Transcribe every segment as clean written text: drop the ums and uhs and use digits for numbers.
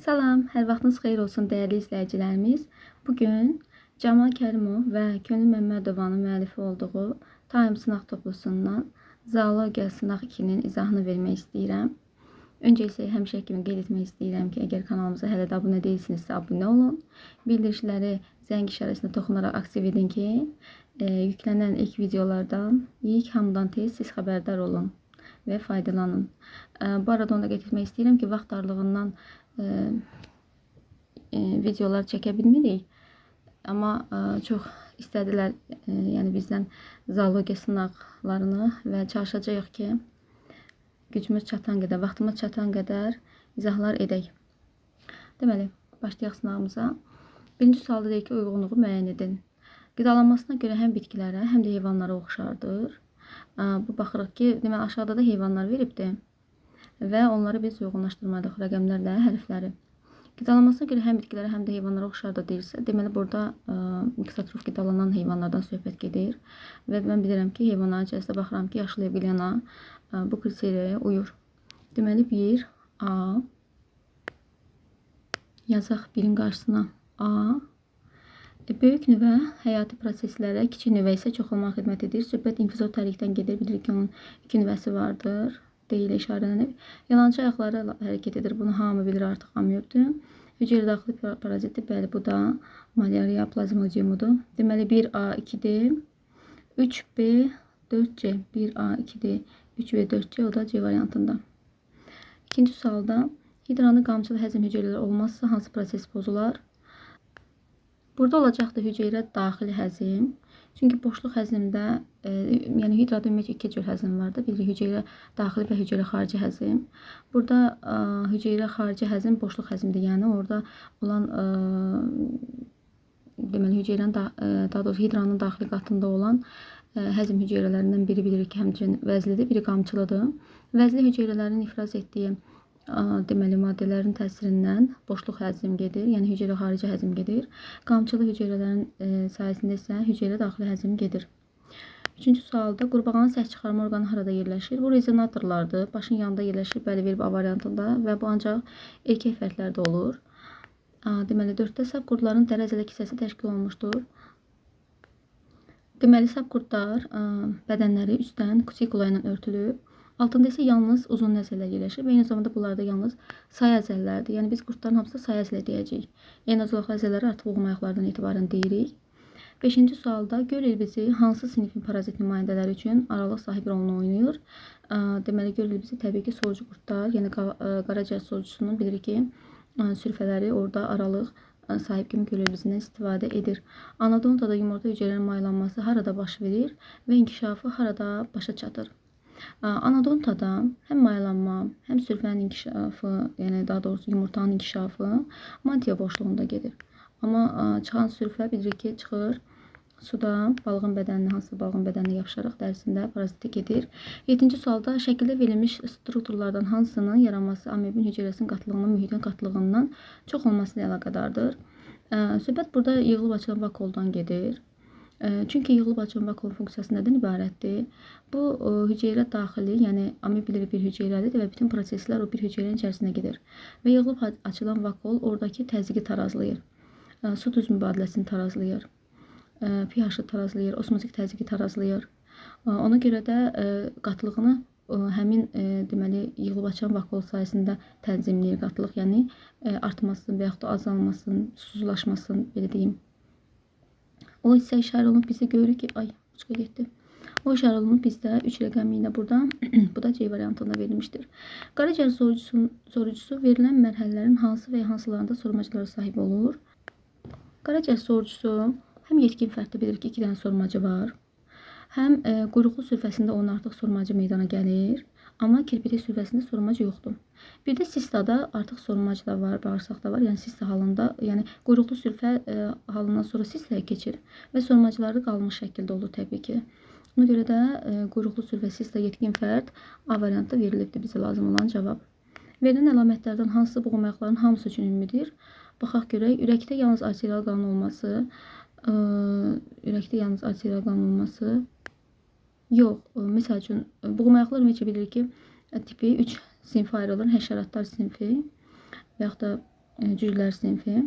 Salam, hər vaxtınız xeyir olsun dəyərli izləyicilərimiz. Bugün Camal Kərimov və Könül Məmmədovanın müəllifi olduğu Time sınaq toplusundan zoologiya sınaq 2-nin izahını vermək istəyirəm. Öncə isə həmişə kimi qeyd etmək istəyirəm ki, əgər kanalımıza hələ də abunə deyilsinizsə abunə olun. Bildirişləri zəng işarəsinə toxunaraq aktiv edin ki, yüklənən ilk videolardan ilk hamıdan tez siz xəbərdar olun və faydalanın. Bu arada onu da qeyd etmək istəyirəm ki, vaxt darlığından videolar çəkə bilmirik. Amma çox istədilər, yəni bizdən zoologiya sınaqlarını və çalışacağıq ki, gücümüz çatan qədər, vaxtımız çatan qədər izahlar edək. Deməli, başlayaq sınağımıza. Birinci sualda deyir ki, uyğunluğu müəyyən edin. Qidalanmasına görə həm bitkilərə, həm də heyvanlara oxşardır. Bu baxırıq ki, deməli aşağıda da heyvanlar veribdir və onları biz uyğunlaşdırmadıq rəqəmlərlə hərfləri. Qidalanmasına görə həm bitkilərə, həm də heyvanlara oxşardır deyirsə, deməli burada mikrotrof qidalanan heyvanlardan söhbət gedir və mən bilirəm ki, heyvanların içərisində baxıram ki, yaşlı Evgelyana bu kriteriyaya uyur. Deməli 1 A yazaq 1-in qarşısına A. Böyük nüvə həyati proseslərə, kiçik nüvə isə çoxalmağa xidmət edir. Söhbət infizoterikdən gedir. Bilirik ki, onun 2 nüvəsi vardır. Deyilə işarələnib. Yalancı ayaqları hərəkət edir. Bunu hamı bilir, artıq hamıyordur. Hüceyrə daxili paraziti, bəli, bu da malyariya plazmodiumudur. Deməli 1A 2D, 3B 4C, 1A 2D, 3B 4C, o da C variantında. İkinci sualda hidranı qamçılı həzm hüceyrələri olmazsa hansı proses pozular? Burada olacaqdır hüceyrə daxili həzm. Çünki boşluq həzmdə, yəni hidrada ümumiyyətlə 2 cür həzm vardır. Biri hüceyrə daxili və hüceyrə xarici həzm. Burada hüceyrə xarici həzm boşluq həzmdir. Yəni orada olan deməli hüceyrənin daha doğrusu hidranın daxili qatında olan həzm hüceyrələrindən biri bilirik ki, həmçinin vəzlidir, biri qamçılıdır. Vəzli hüceyrələrin ifraz etdiyi deməli maddələrin təsirindən boşluq həzm gedir, yəni hüceyrə xarici həzm gedir. Qamçılı hüceyrələrin sayəsində isə hüceyrə daxili həzm gedir. Üçüncü sualda qurbağanın səs çıxarma orqanı harada yerləşir? Bu rezonatorlardır. Başın yanında yerləşir, bəli, verib A variantında və bu ancaq erkək fərdlərdə olur. Deməli 4-də sap qurdların dərə-zələ kisəsi təşkil olunmuşdur. Deməli sap qurdlar bədənləri üstdən kutikula ilə örtülüb. Altında isə yalnız uzun nəzələr yerləşir və eyni zamanda bunlarda yalnız say əzələlərdir. Yəni biz qurdların hamısına say əzələ deyəcəyik. Enozolaqlı əzələləri artıq boğum ayaqlardan etibarən deyirik. 5-ci sualda göl ilbizi hansı sinifin parazit nümayəndələri üçün aralıq sahib rolunu oynayır? Deməli göl ilbizi təbii ki, solucu qurdlar, yəni qaraciyər solucusunun bilirik ki, sürfələri orada aralıq sahib kimi göl ilbizindən istifadə edir. Anadontada yumurta hüceyrənin maylanması harada baş verir və inkişafı harada başa çatır? Anadontada həm mayalanma, həm sürfənin inkişafı, yəni daha doğrusu yumurtanın inkişafı mantia boşluğunda gedir. Amma çıxan sürfə bilirik ki, çıxır suda balığın bədəninə, hansı balığın bədəninə yapışaraq dərisində parazitə gedir. 7-ci sualda şəkildə verilmiş strukturlardan hansının yaranması amebin hüceyrəsinin qatılığından, mühitin qatılığından çox olması ilə əlaqədardır. Söhbət burada yığılıb açılan vakuoldan gedir. Çünki yığılıb açılan vakuol funksiyası nədən ibarətdir? Bu hüceyrə daxili, yəni ameb bir hüceyrədir və bütün proseslər o bir hüceyrənin içərisində gedir. Və yığılıb açılan vakuol oradakı təzyiqi tarazlayır. Su duz mübadiləsini tarazlayır. pH-ı tarazlayır, osmotik təzyiqi tarazlayır. Ona görə də qatılığını həmin deməli yığılıb açılan vakuol sayəsində tənzimləyir qatılıq, yəni artmasın və yaxud da azalmasın, susuzlaşmasın, belə deyim. O isə işarə olunub bizə görürük ki, ay, uçqa getdi. O işarə olunub bizdə 3 rəqəmi ilə burada, bu da C variantında verilmişdir. Qaraciyər sorucusu verilən mərhələlərin hansı və ya hansılarında sorumacılara sahib olur? Qaraciyər sorucusu həm yetkin fərddə bilir ki, 2 dənə sorumacı var, həm quyruqlu sürfəsində onun artıq sorumacı meydana gəlir, amma kirpitik sürfəsində sorumacı yoxdur. Bir də sistada artıq sorumacı da var, bağırsaqda var, yəni sista halında, yəni quyruqlu sürfə halından sonra sistaya keçir və sorumacıları qalmış şəkildə olur təbii ki. Ona görə də quyruqlu sürfə sista yetkin fərd A variantda verilibdir bizə lazım olan cavab. Verilən əlamətlərdən hansı boğum ayaqlarının hamısı üçün ümumidir? Baxaq görək, ürəkdə yalnız arterial qanun olması, yox, məsəl üçün boğum ayaqlar ümumiyyətlə bilir ki, tipi 3 sinfi ayrılır, həşəratlar sinfi və yaxud da cüclər sinfi,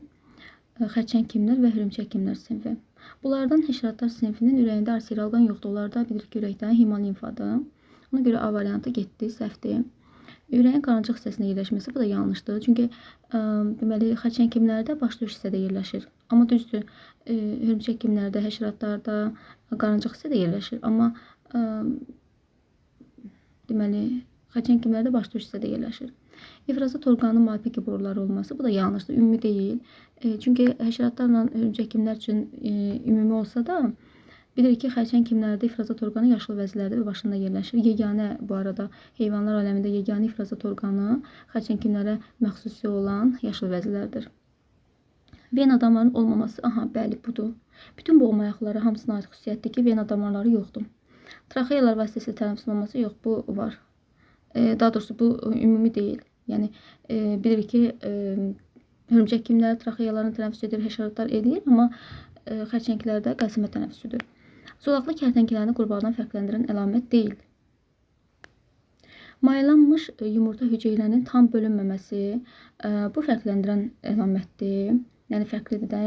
xərçəng kimlər və hörümçək kimlər sinfi. Bunlardan həşəratlar sinfinin ürəyində arterial orqan yoxdur. Onlarda bilirik ki, ürəkdən hemolimfadır. Ona görə A variantı getdi, səhvdir. Ürəyin qarıncıq hissəsində yerləşməsi bu da yanlışdır. Çünki deməli xərçəng kimlərdə baş döş hissədə yerləşir. Amma düzdür, hörümçək kimlərdə, həşəratlarda qarıncıq hissədə yerləşir. Amma deməli xərçəng kimlərdə baş döş hissədə yerləşir. İfrazat orqanının malpighi boruları olması bu da yanlışdır, ümumi deyil. Çünki həşəratlarla hörümçək kimlər üçün ümumi olsa da, bilirik ki, xərçəng kimlərdə ifrazat orqanı yaşlı vəzilərdə və başında yerləşir. Yeganə bu arada heyvanlar aləmində yeganə ifrazat orqanı xərçəng kimlərə məxsusi olan yaşlı vəzilərdir. Vena damarının olmaması, aha, bəli, budur. Bütün boğma ayaqları hamısına aid xüsusiyyətdir ki, vena damarları yoxdur. Traxeyalar vasitəsilə tənəffüs olunması yox, bu var. Daha doğrusu bu ümumi deyil. Yəni bilirik ki, hörümçək kimlər traxeyalarını tənəffüs edir, həşəratlar eləyir, amma xərçənglərdə qəlsəmə tənəffüsüdür. Zolaqlı kərtənkələni qurbağadan fərqləndirən əlamət deyil. Mayalanmış yumurta hüceyrənin tam bölünməməsi bu fərqləndirən əlamətdir. Yəni fərqlidir də,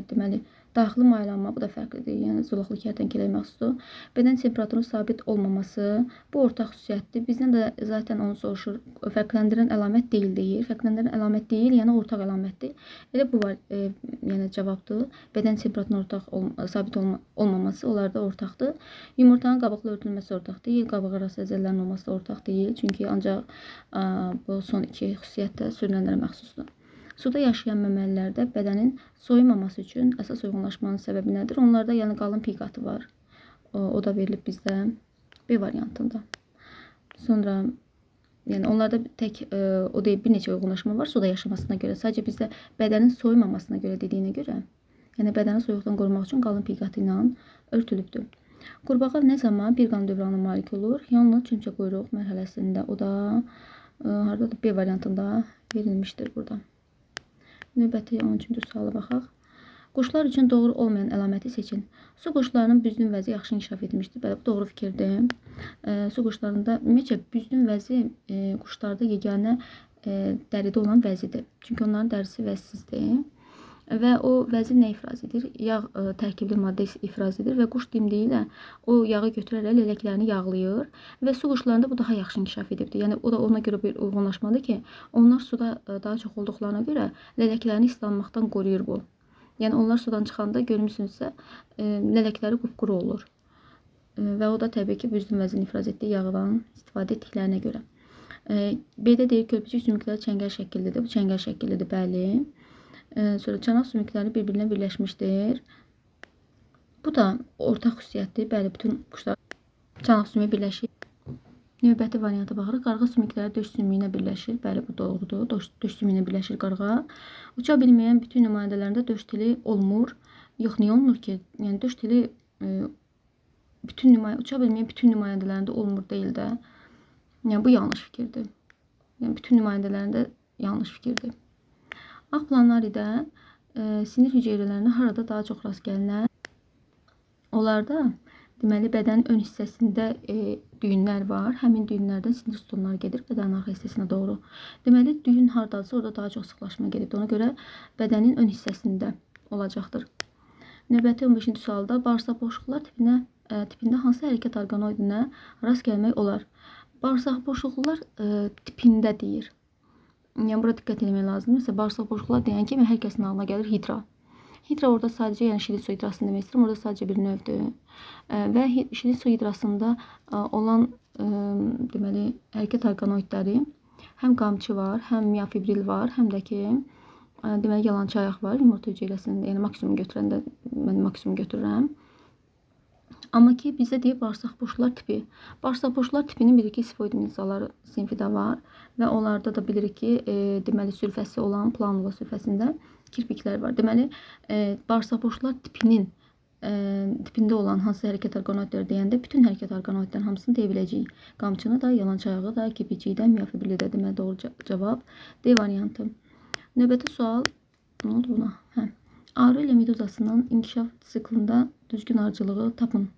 deməli, daxili mayalanma bu da fərqlidir. Yəni zolaqlı kərtənkələyə məxsusdur. Bədən temperaturunun sabit olmaması bu ortaq xüsusiyyətdir. Bizdən də zaten onu soruşur. Fərqləndirən əlamət deyil deyir. Fərqləndirən əlamət deyil, yəni ortaq əlamətdir. Elə bu var, yəni cavabdır. Bədən temperaturunun sabit olmaması onlarda ortaqdır. Yumurtanın qabıqlı örtülməsi ortaq deyil. Qabıq arası əzələlərinin olması da ortaq deyil. Çünki ancaq bu son iki xüsusiyyət də sürünənlərə məxsusdur. Suda yaşayan məməlilərdə bədənin soyumaması üçün əsas uyğunlaşmanın səbəbi nədir? Onlarda yəni qalın piqatı var. O da verilib bizdə B variantında. Sonra yəni onlarda tək o deyil, bir neçə uyğunlaşma var suda yaşamasına görə. Sadəcə bizdə bədənin soyumamasına görə dediyinə görə, yəni bədəni soyuqdan qorumaq üçün qalın piqatı ilə örtülübdür. Qurbağa nə zaman bir qan dövranına malik olur? Yalnız çömçə quyruq mərhələsində. O da haradadır? B variantında verilmişdir burada. Növbəti 13-cü suala baxaq. Quşlar üçün doğru olmayan əlaməti seçin. Su quşlarının büzgün vəzi yaxşı inkişaf etmişdir. Bəli, bu doğru fikirdir. Su quşlarında ümumiyyətcə büzgün vəzi quşlarda yeganə dəridə olan vəzidir. Çünki onların dərisi vəzsizdir. Və o vəzi nə ifraz edir? Yağ tərkibli maddə ifraz edir və quş dimdiyi ilə o yağı götürərək lələklərini yağlayır və su quşlarında bu daha yaxşı inkişaf edibdir. Yəni o da ona görə bir uyğunlaşmadır ki, onlar suda daha çox olduqlarına görə lələklərini islanmaqdan qoruyur bu. Yəni onlar sudan çıxanda görmüsünüzsə lələkləri qupquru olur. Və o da təbii ki, büzgün vəzin ifraz etdiyi yağdan istifadə etdiklərinə görə. B-də deyir, körpücük sümükləri çəngəl şəkillidir. Bu çəngəl şəkillidir, bəli. Sonra çanaq sümükləri bir-birinə birləşmişdir. Bu da ortaq xüsusiyyətdir. Bəli, bütün quşlar çanaq sümüyü birləşir. Növbəti varianta baxırıq. Qarğa sümükləri döş sümüyünə birləşir. Bəli, bu doğrudur. Döş sümüyünə birləşir qarğa. Uça bilməyən bütün nümayəndələrində döş teli olmur. Yox, niyə olmur ki? Yəni döş teli uça bilməyən bütün nümayəndələrində olmur deyil də. Yəni bu yanlış fikirdir. Yəni bütün nümayəndələrində yanlış fikirdir. Ağ planaridə sinir hüceyrələrinə harada daha çox rast gəlinər? Onlarda deməli bədənin ön hissəsində düyünlər var. Həmin düyünlərdən sinir sütunları gedir bədənin arxa hissəsinə doğru. Deməli düyün hardadırsa orada daha çox sıxlaşma gedibdir. Ona görə bədənin ön hissəsində olacaqdır. Növbəti 15-ci sualda bağırsaq boşluqlar tipində hansı hərəkət orqanoidinə rast gəlmək olar? Bağırsaq boşluqlar tipində deyir. Yəni bura diqqət etmək lazımdır. Məsələn, bağırsaq boşluqlar deyən kimi hər kəsin ağlına gəlir hidra. Hidra orada sadəcə, yəni şirin su hidrasını demək istəyirəm, orada sadəcə bir növdür. Və şirin su hidrasında olan deməli hərəkət orqanoidləri həm qamçı var, həm miafibril var, həm də ki deməli yalançı ayaq var. Yumurta hüceyrəsində, yəni maksimum götürəndə mən maksimum götürürəm. Amma ki bizdə deyir bağırsaq boşluqlar tipi. Bağırsaq boşluqlar tipinin bir-iki sifoid minizaları sinfi də var və onlarda da bilirik ki, deməli sülfəsi olan planula sülfəsində kirpiklər var. Deməli bağırsaq boşluqlar tipində olan hansı hərəkət orqanoidləri deyəndə bütün hərəkət orqanoidlərin hamısını deyə biləcəyik. Qamçını da, yalançı ayağı da, kirpiciyi də, miafibrili də deməli doğru cavab D variantı. Növbəti sual, nə oldu buna? Arı ilə meduzasının inkişaf siklında düzgün arıcılığı tapın.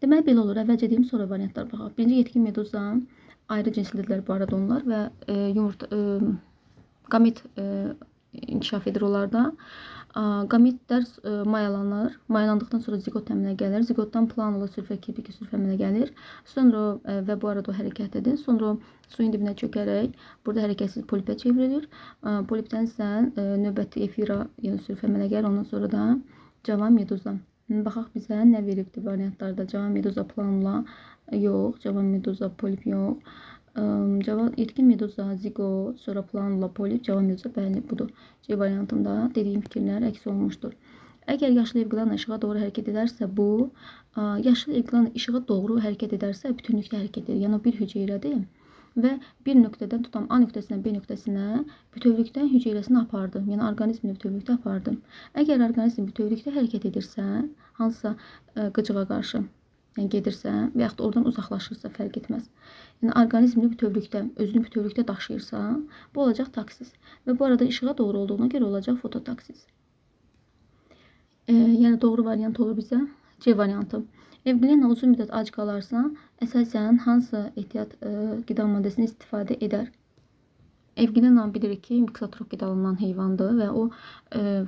Deməli belə olur. Əvvəlcə deyim, sonra variantlar baxaq. Birinci yetkin meduza ayrı cinslidirlər bu arada onlar və Qamet inkişaf edir onlarda. Qametlər mayalanır. Mayalandıqdan sonra zigot əmələ gəlir. Zigotdan planula sülfə, kirpikli sülfə əmələ gəlir. Sonra və bu arada o hərəkətlidir. Sonra suyun dibinə çökərək burada hərəkətsiz polipə çevrilir. Polipdən isə növbəti efira, yəni sülfə əmələ gəlir. Ondan sonra da cavan meduza. Baxaq bizə nə veribdir variantlarda. Cavan meduza, planula yox. Cavan meduza, polip yox. Yetkin meduza, zigot, sonra planula, polip, cavan meduza, bəli, budur. C variantında dediyim fikirlər əks olunmuşdur. Əgər yaşıl evqlan işığa doğru hərəkət edərsə, bu yaşıl evqlan işığa doğru hərəkət edərsə, bütünlükdə hərəkət edir. Yəni o bir hüceyrədir və bir nöqtədən tutam A nöqtəsindən B nöqtəsinə bütövlükdən hüceyrəsini apardı. Yəni orqanizmini bütövlükdə apardı. Əgər orqanizm bütövlükdə hərəkət edirsə, hansısa qıcığa qarşı gedirsə və yaxud oradan uzaqlaşırsa fərq etməz. Yəni orqanizmini bütövlükdə, özünü bütövlükdə daşıyırsa, bu olacaq taksis. Və bu arada işığa doğru olduğuna görə olacaq fototaksis. Yəni doğru variant olur bizə C variantı. Evqlina uzun müddət ac qalarsa, əsasən hansı ehtiyat qida maddəsini istifadə edər? Evqlina bilirik ki, miksotrop qidalanılan heyvandır və o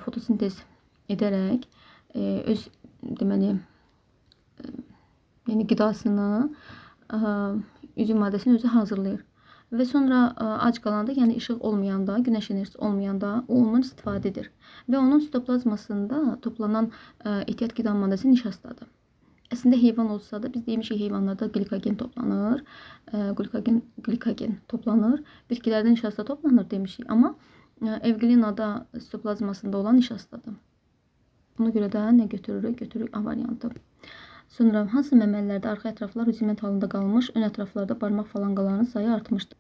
fotosintez edərək öz deməli yəni qidasını, üzüm maddəsini özü hazırlayır. Və sonra ac qalanda, yəni işıq olmayanda, günəş enerjisi olmayanda o ondan istifadə edir. Və onun sitoplazmasında toplanan ehtiyat qida maddəsi nişastadır. Əslində heyvan olsa da, biz demişik heyvanlarda glikogen toplanır. Glikogen toplanır. Bitkilərdə nişasta toplanır demişik. Amma evqlinada sitoplazmasında olan nişastadır. Buna görə də nə götürürük? Götürürük A variantı. Sonra hansı məməlilərdə arxa ətraflar rudiment halında qalmış, ön ətraflarda barmaq falanqalarının sayı artmışdır?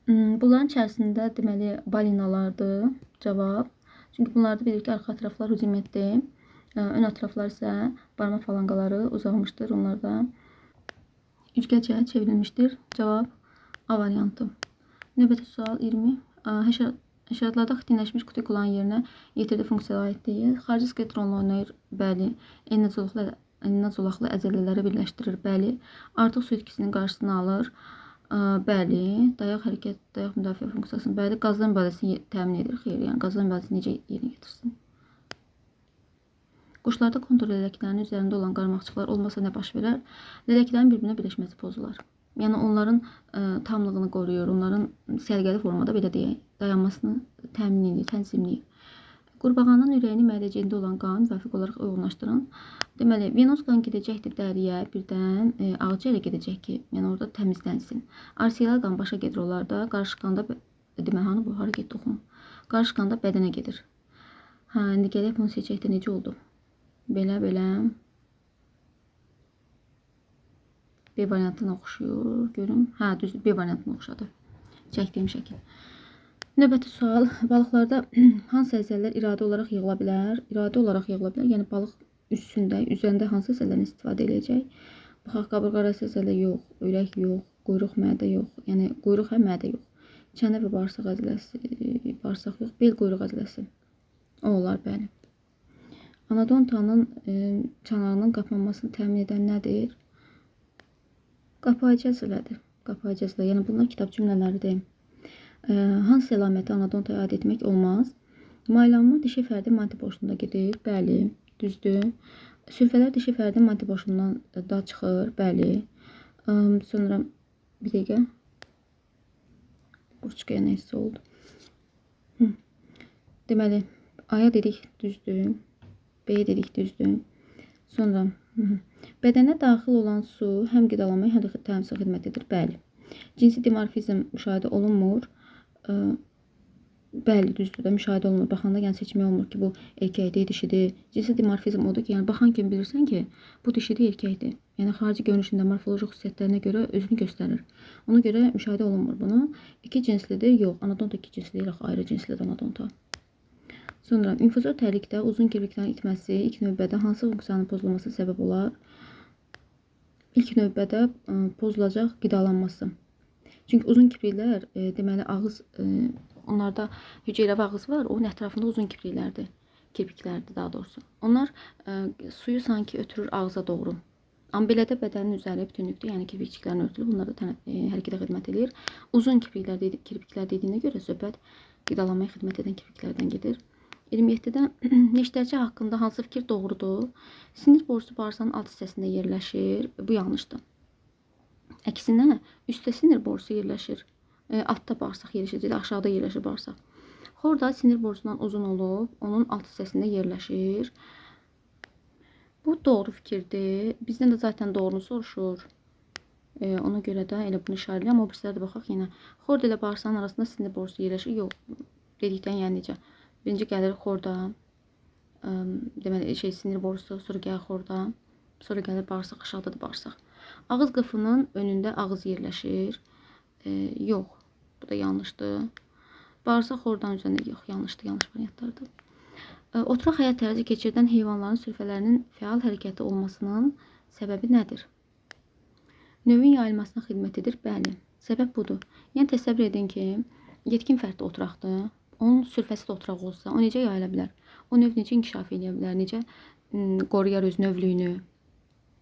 Bunların içərisində deməli balinalardır cavab. Çünki bunlarda bilirik ki, arxa ətraflar rudimentdir. Ön ətraflar isə barmaq falanqaları uzanmışdır. Onlar da üçgəcə çevrilmişdir. Cavab A variantı. Növbəti sual 20. Həşəratlarda xitinləşmiş kutikulanın yerinə yetirdiyi funksiyaya aid deyil. Xarici skeletonla oynayır, bəli. Enina zolaqlı əzələləri birləşdirir, bəli. Artıq su itkisinin qarşısını alır, bəli. Dayaq müdafiə funksiyasını, bəli. Qazlar mübadiləsini təmin edir, xeyr. Yəni qazlar mübadiləsini necə yerinə getirsin? Quşlarda kontur lələklərinin üzərində olan qarmaqçıqlar olmasa nə baş verər? Lələklərin bir-birinə birləşməsi pozular. Yəni onların tamlığını qoruyur, onların sərgəli formada belə deyək, dayanmasını təmin edir, tənzimləyir. Qurbağanın ürəyini mədəciyində olan qan müvafiq olaraq uyğunlaşdırın. Deməli, venoz qan gedəcəkdir dəriyə, birdən ağciyərə gedəcək ki, yəni orada təmizlənsin. Arteriyal qan başa gedir onlarda, qarışıq qanda, deməli, hanı bu, hara getdi oxum? Qarışıq qanda bədənə gedir. İndi gələk bunu seçək də necə oldu? Belə. B variantına oxşuyur. Görün. Düzdür. B variantına oxşadı. Çəkdiyim şəkil. Növbəti sual. Balıqlarda hansı əzələlər iradə olaraq yığıla bilər? İradə olaraq yığıla bilər. Yəni balıq üzəndə hansı əzələrini istifadə edəcək? Baxaq, qaburqa arası əzələ yox, ürək yox, quyruq, mədə yox. Yəni quyruq mədə yox. Çənə və bağırsaq əzələsi, bağırsaq yox, bel quyruq əzələsi. O olar, bəli. Anadontanın çanağının qapanmasını təmin edən nədir? Qapayıcı əzələdir. Qapayıcı əzələ. Yəni bunlar kitab cümlələridir. Hansı əlaməti anadontaya aid etmək olmaz? Maylanma dişi fərdin manti boşluğunda gedir. Bəli, düzdür. Sülfələr dişi fərdin manti boşluğundan da çıxır. Bəli. Sonra bir dəqiqə. Burçqaya nə hissə oldu? Deməli, A-ya dedik düzdür. B-yə dedik düzdür. Sonra bədənə daxil olan su həm qidalanmaya, həm də təmizə xidmət edir. Bəli. Cinsi dimorfizm müşahidə olunmur. Bəli, düzdür də müşahidə olunur. Baxanda yəni seçmək olmur ki, bu erkəkdir, dişidir. Cinsi dimorfizm odur ki, yəni baxan kimi bilirsən ki, bu dişidir, erkəkdir. Yəni xarici görünüşündə morfoloji xüsusiyyətlərinə görə özünü göstərir. Ona görə müşahidə olunmur bunu. İki cinslidir, yox. Anadonta iki cinslidir, ayrı cinslidir anadonta. Sonra infuzor tərlikdə uzun kirpiklərin itməsi ilk növbədə hansı funksiyanın pozulması səbəb olar? İlk növbədə pozulacaq qidalanması. Çünki uzun kipriklər, deməli ağız, onlarda hüceyrəvi ağız var, onun ətrafında uzun kipriklərdir daha doğrusu. Onlar suyu sanki ötürür ağıza doğru. Amma belə də bədənin üzəri bütünlükdə, yəni kirpikçiklərin örtülü, bunlar da hərəkətə xidmət edir. Uzun kirpiklər dediyinə görə söhbət qidalanmaya xidmət edən kirpiklərdən gedir. 27-də neştərçi haqqında hansı fikir doğrudur? Sinir borusu bağırsağın alt hissəsində yerləşir. Bu yanlışdır. Əksinə, üstdə sinir borusu yerləşir. Altda bağırsaq yerləşir, aşağıda yerləşir bağırsaq. Xorda sinir borusundan uzun olub, onun alt hissəsində yerləşir. Bu doğru fikirdir. Bizdən də zaten doğrunu soruşur. Ona görə də elə bunu işarələyəm. Amma o birislərə də baxaq yenə. Xorda ilə bağırsağın arasında sinir borusu yerləşir. Yox, dedikdən yəni necə? Birinci gəlir xorda, deməli sinir borusu, sonra gəlir xorda, sonra gəlir bağırsaq, aşağıda da bağırsaq. Ağız qıfının önündə ağız yerləşir. Yox, bu da yanlışdır. Bağırsaq xordanın üzərində yox, yanlışdır, yanlış variantlardır. Oturaq həyat tərzi keçirdən heyvanların sürfələrinin fəal hərəkəti olmasının səbəbi nədir? Növün yayılmasına xidmət edir, bəli. Səbəb budur. Yəni təsəvvür edin ki, yetkin fərddə oturaqdır. Onun sürfəsi də oturaq olsa, o necə yayıla bilər? O növ necə inkişaf edə bilər? Necə qoruyar öz növlüyünü?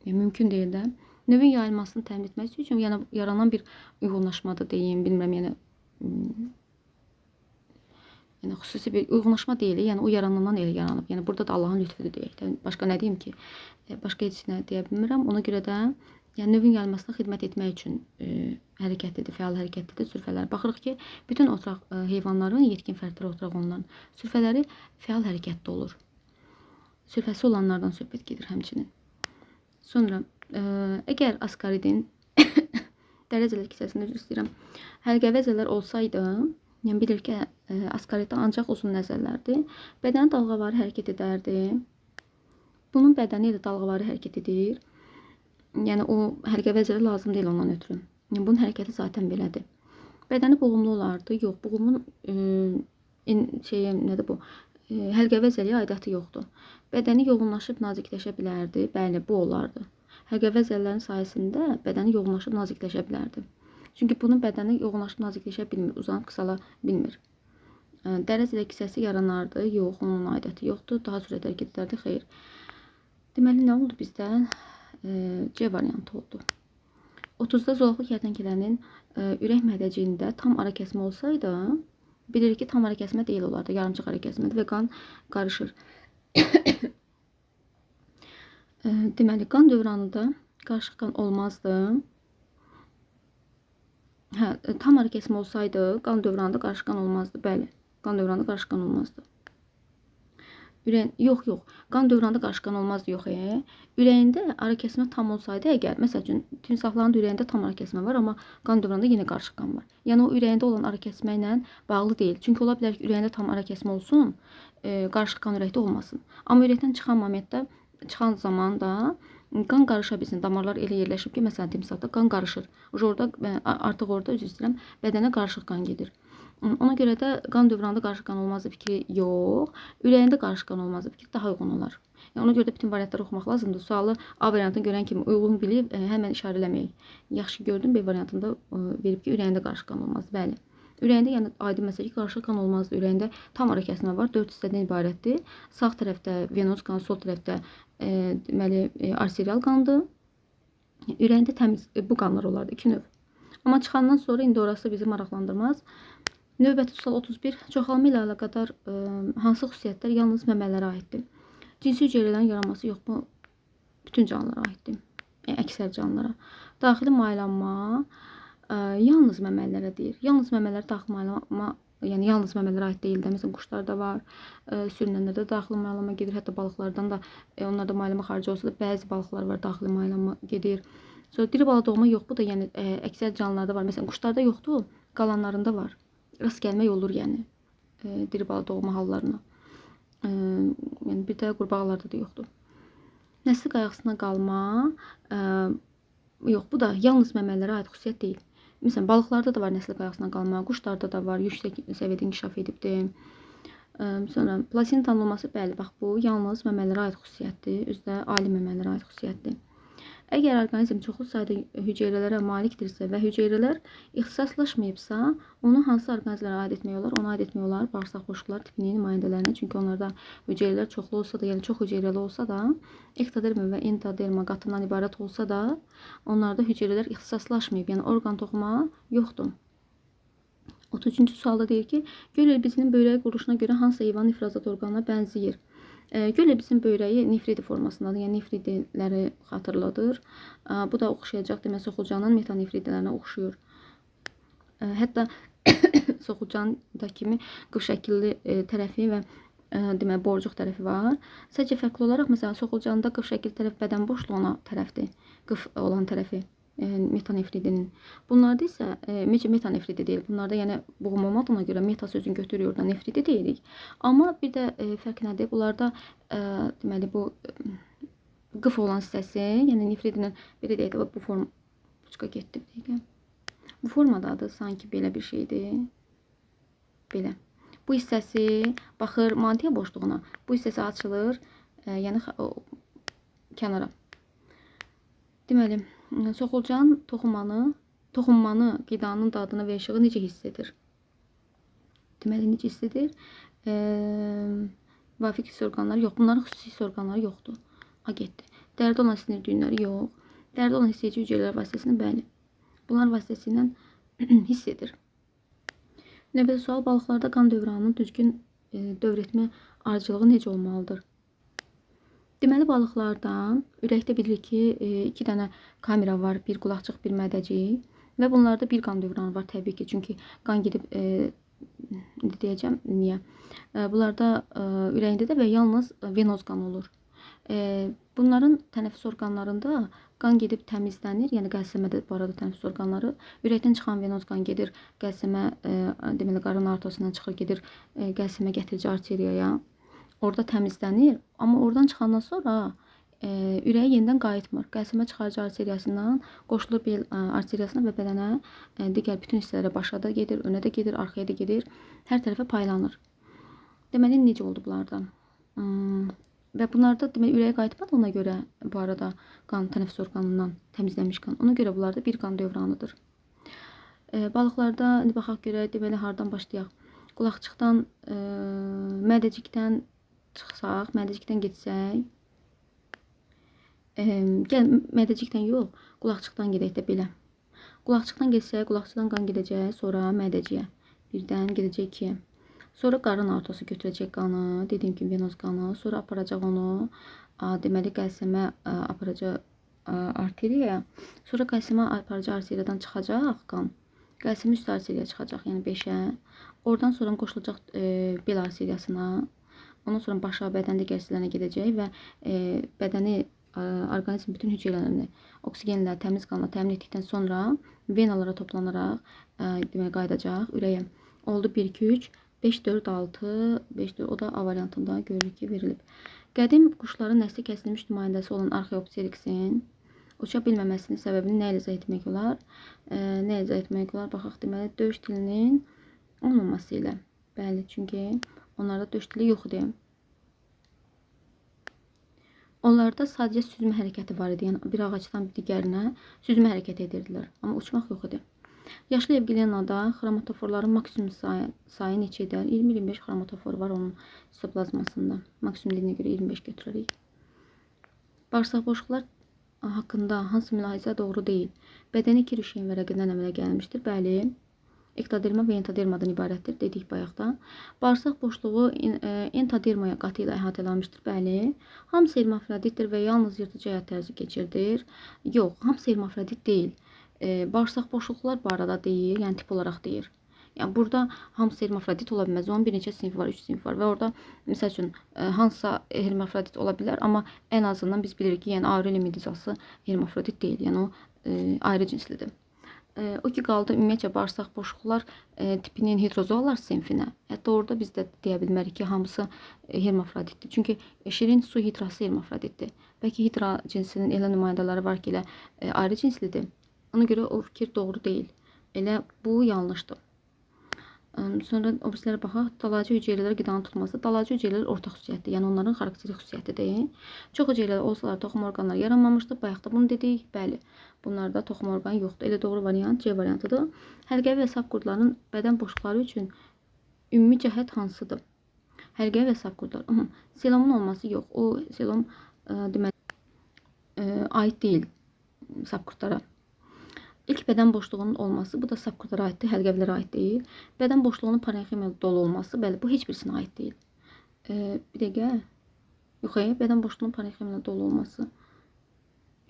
Mümkün deyil də. Növün yayılmasını təmin etmək üçün yəni yaranan bir uyğunlaşmadır deyim, bilmirəm, yəni xüsusi bir uyğunlaşma deyil, yəni o yaranandan elə yaranıb. Yəni burada da Allahın lütfüdür deyək. Başqa nə deyim ki? Başqa heç nə deyə bilmirəm. Ona görə də yəni növün yayılmasına xidmət etmək üçün hərəkətlidir, fəal hərəkətlidir sürfələr. Baxırıq ki, bütün oturaq heyvanların, yetkin fərdlər oturaq onların sürfələri fəal hərəkətli olur. Sürfəsi olanlardan söhbət gedir həmçinin. Sonra əgər askaridin dərəcələr kisəsində üzr istəyirəm, həlqəvəzələr olsaydı, yəni bilir ki, askariddə ancaq uzun nəzərlərdir. Bədəni dalğavari hərəkət edərdi. Bunun bədəni ilə dalğavari hərəkət edir. Yəni o həlqəvəzələ lazım deyil ondan ötürü. Yəni bunun hərəkəti zaten belədir. Bədəni boğumlu olardı. Yox, boğumun nədir bu? Həlqəvəzəliyə aidiyyatı yoxdur. Bədəni yoğunlaşıb nazikləşə bilərdi. Bəli, bu olardı. Həlqəvəzələrin sayəsində bədəni yoğunlaşıb nazikləşə bilərdi. Çünki bunun bədəni yoğunlaşıb nazikləşə bilmir, uzanıb qısala bilmir. Dərəcələ kisəsi yaranardı. Yox, onun aidiyyatı yoxdur. Daha sürətli hərəkət edərdi. Xeyr. Deməli, nə oldu bizdə? C variantı oldu. 30-da zolaqlı kərtənkələnin ürək mədəciyində tam ara kəsmə olsaydı, bilirik ki, tam ara kəsmə deyil olardı, yarımçıq ara kəsmədir və qan qarışır. Deməli, qan dövranında qarışıq qan olmazdı. Tam ara kəsmə olsaydı, qan dövranında qarışıq qan olmazdı. Bəli, qan dövranında qarışıq qan olmazdı. Yox, qan dövranda qarışıq qan olmazdı, yox. Ürəyində ara kəsmə tam olsaydı əgər, məsəl üçün, timsahların ürəyində tam ara kəsmə var, amma qan dövranda yenə qarışıq qan var. Yəni o ürəyində olan ara kəsmə ilə bağlı deyil. Çünki ola bilər ki, ürəyində tam ara kəsmə olsun, qarışıq qan ürəkdə olmasın. Amma ürəkdən çıxan momentdə, çıxan zaman da qan qarışa bilsin. Damarlar elə yerləşib ki, məsələn, timsahda qan qarışır. Artıq orada, üzr istəyirəm, bədənə qarışıq qan gedir. Ona görə də qan dövranda qarışıq qan olmazdı fikri yox, ürəyində qarışıq qan olmazdı fikri daha uyğun olar. Yəni ona görə də bütün variantları oxumaq lazımdır. Sualı A variantını görən kimi uyğun bilib həmən işarə eləməyək. Yaxşı gördüm, B variantında verib ki, ürəyində qarışıq qan olmazdı. Bəli. Ürəyində yəni aydın məsələ ki, qarışıq qan olmazdı. Ürəyində tam ara kəsmə var, 4 hissədən ibarətdir. Sağ tərəfdə venoz qan, sol tərəfdə deməli arterial qandır. Ürəyində təmiz bu qanlar olardı, 2 növ. Amma çıxandan sonra indi orası bizi maraqlandırmaz. Növbəti sual 31. Çoxalma ilə əlaqədar hansı xüsusiyyətlər yalnız məmələrə aiddir? Cinsi hüceyrələrin yaranması yox, bu bütün canlılara aiddir. Əksər canlılara. Daxili maylanma yalnız məmələrə deyir. Yalnız məmələrə daxili maylanma, yəni yalnız məmələrə aid deyil də. Məsələn, quşlarda var, sürünənlərdə daxili maylanma gedir. Hətta balıqlardan da onlarda maylanma xarici olsa da bəzi balıqlar var, daxili maylanma gedir. Sonra diri bala doğma yox, bu da yəni əksər canlılarda var. Məsələn, quşlarda yoxdur, qalanlarında var. Rast gəlmək olur, yəni diri bala doğma hallarına. Yəni bir də qurbağalarda da yoxdur. Nəsli qayğısına qalma yox, bu da yalnız məmələrə aid xüsusiyyət deyil. Məsələn, balıqlarda da var nəsli qayğısına qalma, quşlarda da var, yüksək səviyyədə inkişaf edibdir. Sonra plasentanın olması, bəli, bax bu yalnız məmələrə aid xüsusiyyətdir, özü də ali məmələrə aid xüsusiyyətdir. Əgər orqanizm çoxlu sayda hüceyrələrə malikdirsə və hüceyrələr ixtisaslaşmayıbsa, onu hansı orqanizmlərə aid etmək olar? Ona aid etmək olar bağırsaq boşluqları tipinin nümayəndələrinə. Çünki onlarda hüceyrələr çoxlu olsa da, yəni çox hüceyrəli olsa da, ektoderma və entoderma qatından ibarət olsa da, onlarda hüceyrələr ixtisaslaşmayıb, yəni orqan toxuma yoxdur. 33-cü sualda deyir ki, göl elbisinin böyrəyi quruluşuna görə hansı heyvan nifrazat orqanına bənzəyir? Göl elbisinin böyrəyi nefridi formasındadır, yəni nefridiləri xatırladır. Bu da oxşayacaq demək soxulcanın metanefridlərinə oxşuyur. Hətta soxulcanda kimi qıf şəkilli tərəfi və demək borcuq tərəfi var. Sadəcə fərqli olaraq məsələn soxulcanda qıf şəkilli tərəf bədən boşluğuna tərəfdir. Qıf olan tərəfi metanefridinin. Bunlarda isə metanefridi deyil. Bunlarda yəni boğum olmadığına görə meta sözünü götürüyor da nefridi deyirik. Amma bir də fərq nədir? Bunlarda deməli bu qıf olan hissəsi, yəni nefridinin belə deyək də bu form buçqa getdi bir dəqiqə. Bu formadadır, sanki belə bir şeydir. Belə. Bu hissəsi baxır mantia boşluğuna. Bu hissəsi açılır, yəni kənara. Deməli, soxulcan toxunmanı, qidanın dadını və işığı necə hiss edir? Deməli, necə hiss edir? Müvafiq hiss orqanları yox. Bunların xüsusi hiss orqanları yoxdur. Getdi. Dərdə olan sinir düyünləri yox. Dərdə olan hiss edici hüceyrələr vasitəsilə bəli. Bunlar vasitəsilə hiss edir. Növbəti sual, balıqlarda qan dövranının düzgün dövr etmə ardıcılığı necə olmalıdır? Deməli, balıqlardan ürəkdə bilirik ki, 2 dənə kamera var, bir qulaqçıq, bir mədəcik və bunlarda bir qan dövranı var təbii ki, çünki qan gedib, deyəcəm, niyə? Bunlarda ürəyində də və yalnız venoz qan olur. Bunların tənəffüs orqanlarında qan gedib təmizlənir, yəni qəlsəmədə bu arada tənəffüs orqanları, ürəkdən çıxan venoz qan gedir, qəlsəmə, deməli, qarın arteriyasından çıxır, gedir qəlsəmə gətirici arteriyaya. Orada təmizlənir, amma oradan çıxandan sonra ürəyə yenidən qayıtmır. Qəlsəmə çıxarıcı arteriyasından qoşulur bel arteriyasına və bədənə digər bütün hissələrə, başa da gedir, önə də gedir, arxaya da gedir, hər tərəfə paylanır. Deməli, necə oldu bunlardan? Və bunlarda deməli, ürəyə qayıtmadığına görə bu arada qan tənəffüs orqanından təmizlənmiş qan. Ona görə bunlarda bir qan dövranıdır. Balıqlarda baxaq görək, deməli, hardan başlayaq? Qulaqçıqdan, mədəcikdən çıxsaq, mədəcikdən getsək, gəl mədəcikdən yox, qulaqçıqdan gedək də belə. Qulaqçıqdan getsək, qulaqçıqdan qan gedəcək, sonra mədəciyə, birdən gedəcək 2-yə. Sonra qarın arteriyası götürəcək qanı, dediyim kimi venoz qanı, sonra aparacaq onu, deməli qəlsəmə aparacaq arteriyaya, sonra qəlsəmə aparacaq arteriyadan çıxacaq qan, qəlsəmə üst arteriyaya çıxacaq, yəni 5-ə, oradan sonra qoşulacaq bel arteriyasına. Ondan sonra başa, bədən digər hissələrinə gedəcək və bədəni, orqanizm bütün hüceyrələrini oksigenlə, təmiz qanla təmin etdikdən sonra venalara toplanaraq demək qayıdacaq ürəyə. Oldu 1, 2, 3, 5, 4, 6, 5, 4, o da A variantında görülür ki, verilib. Qədim quşların nəsli kəsilmiş nümayəndəsi olan Arxeopteriksin uça bilməməsinin səbəbini nə ilə izah etmək olar? Nə ilə izah etmək olar? Baxaq, deməli, döyüş dilinin olmaması ilə. Bəli, çünki onlarda döyüş dili yox idi. Onlarda sadəcə süzmə hərəkəti var idi. Yəni, bir ağacdan digərinə süzmə hərəkəti edirdilər. Amma uçmaq yox idi. Yaşlı Evgelenada xromatoforların maksimum sayı neçə edər? 20-25 xromatofor var onun sitoplazmasında. Maksimum dediyinə görə 25 götürərik. Bağırsaq boşluqlar haqqında hansı mülahizə doğru deyil? Bədəni 2 rüşeyin vərəqindən əmələ gəlmişdir. Bəli. Ektoderma və entodermadan ibarətdir, dedik bayaqda. Bağırsaq boşluğu entodermaya qatı ilə əhatələnmişdir, bəli. Hamısı hermafroditdir və yalnız yırtıcı həyat tərzi keçirdir. Yox, hamısı hermafrodit deyil. Bağırsaq boşluqlar bu arada deyir, yəni tip olaraq deyir. Yəni burada hamısı hermafrodit ola bilməz. Onun bir neçə sinif var, 3 sinif var və orada məsəl üçün hansısa hermafrodit ola bilər, amma ən azından biz bilirik ki, yəni Aurelia meduzası hermafrodit deyil, yəni o ayrı cinslidir. O ki qaldı ümumiyyətcə bağırsaq boşluqlar tipinin heterozoalar sinfinə. Hətta orada biz də deyə bilmərik ki, hamısı hermafroditdir. Çünki şirin su hidrası hermafroditdir. Bəlkə hidra cinsinin elə nümayəndələri var ki, elə ayrı cinslidir. Ona görə o fikir doğru deyil. Elə bu yanlışdır. Sonra obrislərə baxaq. Dalaca hüceyrələr qidanın tutması. Dalaca hüceyrələr ortaq xüsusiyyətdir. Yəni onların xarakterik xüsusiyyətidir. Çox hüceyrələr olsalar toxum orqanları yaranmamışdır. Bayaq da bunu dedik. Bəli. Bunlarda toxum orqanı yoxdur. Elə doğru variant C variantıdır. Həlqəvi və sap qurdların bədən boşluqları üçün ümumi cəhət hansıdır? Həlqəvi və sap qurdlar. Selomun olması yox. O selom deməli aid deyil sap qurdlara. İlk bədən boşluğunun olması, bu da sap qurdlara aiddir, həlqəvilərə aid deyil. Bədən boşluğunun parenximiyada dolu olması, bəli, bu heç birisinə aid deyil. Bir dəqiqə. Yox, bədən boşluğunun parenximiyada dolu olması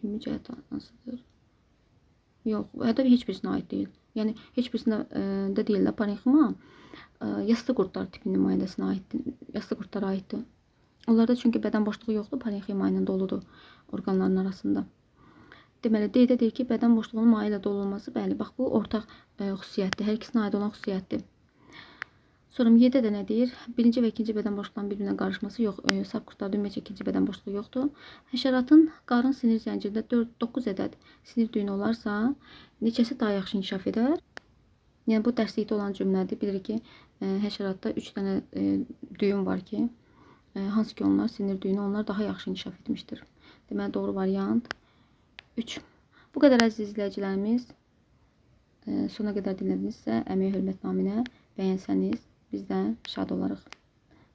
ümumi cəhət hansıdır? Yox, hətta heç birisinə aid deyil. Yəni heç birisinə də deyil də parenxima yastı qurdlar tipinin nümayəndəsinə aiddir. Yastı qurdlara aiddir. Onlarda çünki bədən boşluğu yoxdur, parenxima ilə doludur orqanların arasında. Deməli, D-də deyir ki, bədən boşluğunun maye ilə dolu olması, bəli, bax bu ortaq xüsusiyyətdir, hər ikisinə aid olan xüsusiyyətdir. Sonra Y-də də nə deyir? Birinci və ikinci bədən boşluqlarının bir-birinə qarışması yox. Sap qurdlarda ümumiyyətlə ikinci bədən boşluğu yoxdur. Həşəratın qarın sinir zəncirində 9 ədəd sinir düyünü olarsa, neçəsi daha yaxşı inkişaf edər? Yəni bu dərslikdə olan cümlədir. Bilirik ki, həşəratda 3 dənə düyün var ki, hansı ki onlar sinir düyünü, onlar daha yaxşı inkişaf etmişdir. Deməli, doğru variant 3. Bu qədər əziz izləyicilərimiz. Sona qədər dinlədinizsə, əməyə hörmət naminə bəyənsəniz, biz də şad olarıq.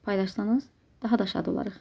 Paylaşsanız, daha da şad olarıq.